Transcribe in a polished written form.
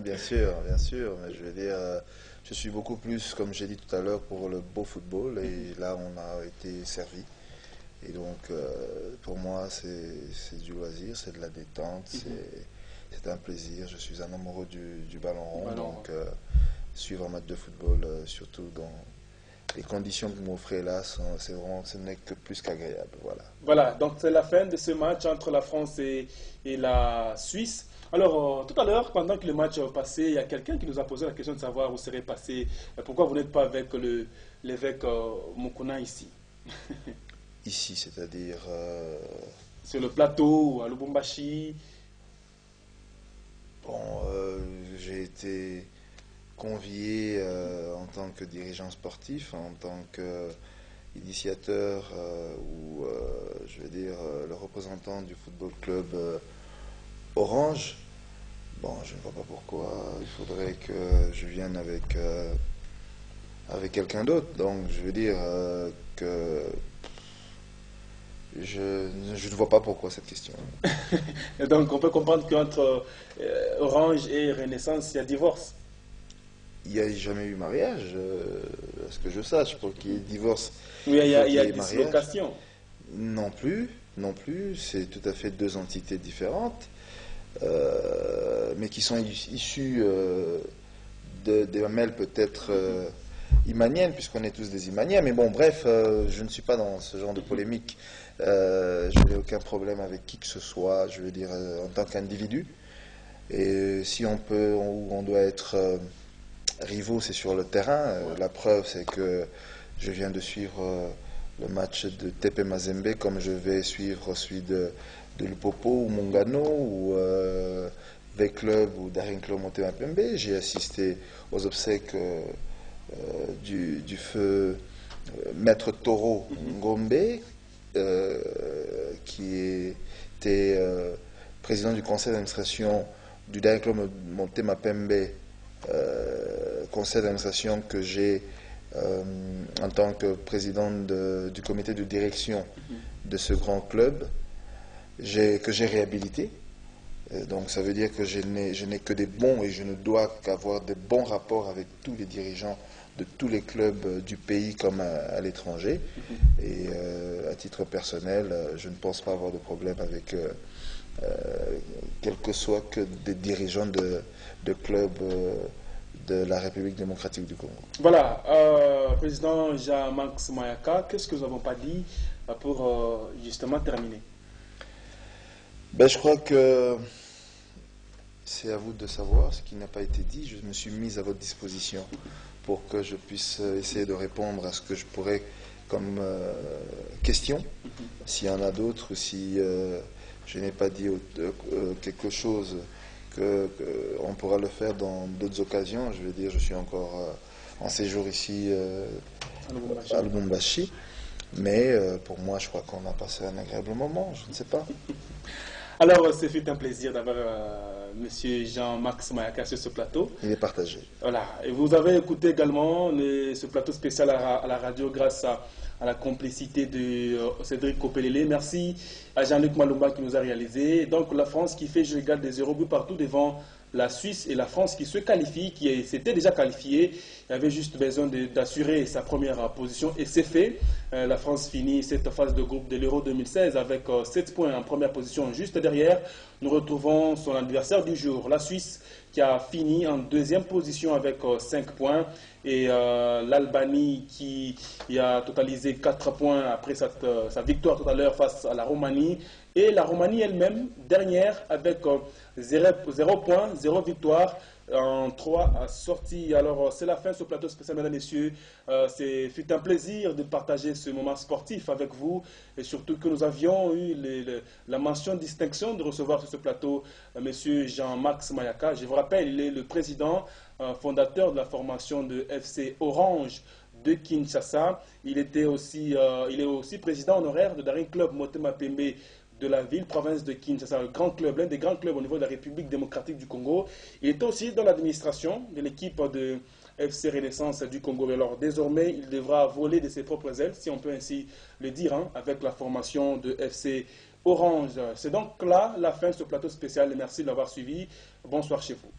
Bien sûr, mais je veux dire, je suis beaucoup plus, comme j'ai dit tout à l'heure, pour le beau football et là on a été servi. Et donc pour moi c'est du loisir, c'est de la détente, Mhm. c'est un plaisir. Je suis un amoureux du ballon rond, Ballon. donc suivre un match de football, surtout dans les conditions que vous m'offrez là, c'est vraiment, ce n'est que plus qu'agréable. Voilà. Voilà, donc c'est la fin de ce match entre la France et la Suisse. Alors, tout à l'heure, pendant que le match passait, il y a quelqu'un qui nous a posé la question de savoir où serait passé, pourquoi vous n'êtes pas avec l'évêque Mokuna ici, Ici, c'est-à-dire sur le plateau, à Lubumbashi. bon, j'ai été convié en tant que dirigeant sportif, en tant qu'initiateur ou je vais dire le représentant du football club Orange. Bon, je ne vois pas pourquoi il faudrait que je vienne avec quelqu'un d'autre. Donc, je veux dire que je ne vois pas pourquoi cette question. Et donc, on peut comprendre qu'entre Orange et Renaissance, il y a divorce. Il n'y a jamais eu mariage, à ce que je sache. Pour qu'il y ait divorce, Oui, il faut il y qu'il a y ait mariage. dislocation. Non plus, non plus. C'est tout à fait deux entités différentes, mais qui sont issues des mamelles peut-être imaniennes, puisqu'on est tous des imaniens. Mais bon, bref, je ne suis pas dans ce genre de polémique. Je n'ai aucun problème avec qui que ce soit, je veux dire, en tant qu'individu. Et si on peut, on doit être rivaux, c'est sur le terrain. Ouais. La preuve, c'est que je viens de suivre le match de Tepe Mazembe comme je vais suivre celui de Lupopo ou Mongano ou V-Club ou Daring Club Motema Pembe. J'ai assisté aux obsèques du feu Maître Toro Mhm. Ngombe, qui était président du conseil d'administration du Daring Club Motema Pembe, conseil d'administration que j'ai en tant que président du comité de direction de ce grand club, que j'ai réhabilité. Donc ça veut dire que je n'ai que des bons et je ne dois qu'avoir des bons rapports avec tous les dirigeants de tous les clubs du pays comme à l'étranger. Et à titre personnel, je ne pense pas avoir de problème avec quel que soit que des dirigeants de clubs de la République démocratique du Congo. Voilà, président Jean-Max Mayaka, qu'est-ce que nous n'avons pas dit pour justement terminer? Ben, je crois que c'est à vous de savoir ce qui n'a pas été dit. Je me suis mis à votre disposition pour que je puisse essayer de répondre à ce que je pourrais comme question. S'il y en a d'autres, si je n'ai pas dit quelque chose, on pourra le faire dans d'autres occasions. Je veux dire, je suis encore en séjour ici À à Lubumbashi. Lubumbashi, mais pour moi, je crois qu'on a passé un agréable moment. Je ne sais pas. Alors, ce fut un plaisir d'avoir Monsieur Jean-Max Mayaka sur ce plateau. Il est partagé. Voilà, et vous avez écouté également ce plateau spécial à la radio grâce à la complicité de Cédric Kopelele. Merci à Jean-Luc Malumba qui nous a réalisé. Donc la France qui fait jeu égal des 0 buts partout devant la Suisse et la France qui se qualifie, qui s'était déjà qualifiée. Il avait juste besoin d'assurer sa première position et c'est fait. La France finit cette phase de groupe de l'Euro 2016 avec 7 points en première position. Juste derrière, nous retrouvons son adversaire du jour, la Suisse, qui a fini en deuxième position avec 5 points. Et l'Albanie qui a totalisé 4 points après sa victoire tout à l'heure face à la Roumanie. Et la Roumanie elle-même, dernière, avec 0 points, 0 victoire en 3 sorties. Alors, c'est la fin de ce plateau spécial, mesdames et messieurs. C'est fut un plaisir de partager ce moment sportif avec vous et surtout que nous avions eu la mention distinction de recevoir sur ce plateau Monsieur Jean-Max Mayaka. Je vous rappelle, il est le président fondateur de la formation de FC Orange de Kinshasa. Il est aussi président honoraire de Daring Club Motema Pembe de la ville, province de Kinshasa, le grand club, l'un des grands clubs au niveau de la République démocratique du Congo. Il est aussi dans l'administration de l'équipe de FC Renaissance du Congo. Alors désormais, il devra voler de ses propres ailes, si on peut ainsi le dire, hein, avec la formation de FC Orange. C'est donc là la fin de ce plateau spécial. Merci de l'avoir suivi. Bonsoir chez vous.